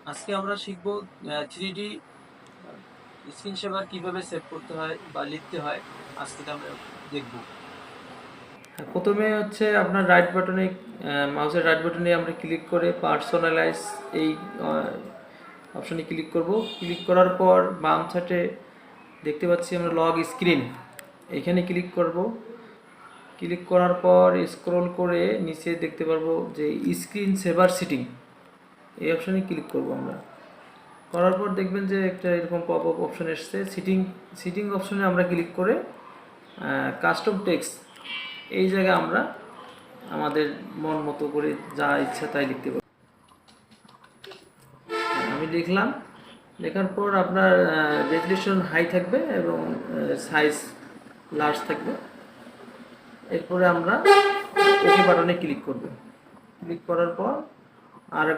আজকে আমরা শিখব 3D স্ক্রিন সেভার কিভাবে সেভ করতে হয় বা লিখতে হয়। আজ থেকে আমরা দেখব। প্রথমে হচ্ছে আপনার রাইট বাটনে, মাউসের রাইট বাটনে আমরা ক্লিক করে পার্সোনালাইজ এই অপশনে ক্লিক করব। ক্লিক করার পর বাম সাইডে দেখতে পাচ্ছি আমরা লগ স্ক্রিন, এখানে ক্লিক করব। ক্লিক করার পর স্ক্রল করে নিচে দেখতে পারবো যে স্ক্রিন সেভার সেটিং, এই অপশনে ক্লিক করব আমরা। করার পর দেখবেন যে একটা এরকম পপ আপ অপশন এসছে। সিটিং অপশনে আমরা ক্লিক করে কাস্টম টেক্সট, এই জায়গায় আমরা আমাদের মন মতো করে যা ইচ্ছা তাই লিখতে পারি। আমি লিখলাম, লেখার পর আপনার রেজলিউশন হাই থাকবে এবং সাইজ লার্জ থাকবে। এরপরে আমরা ওকে বাটনে ক্লিক করব। ক্লিক করার পর আরেকবার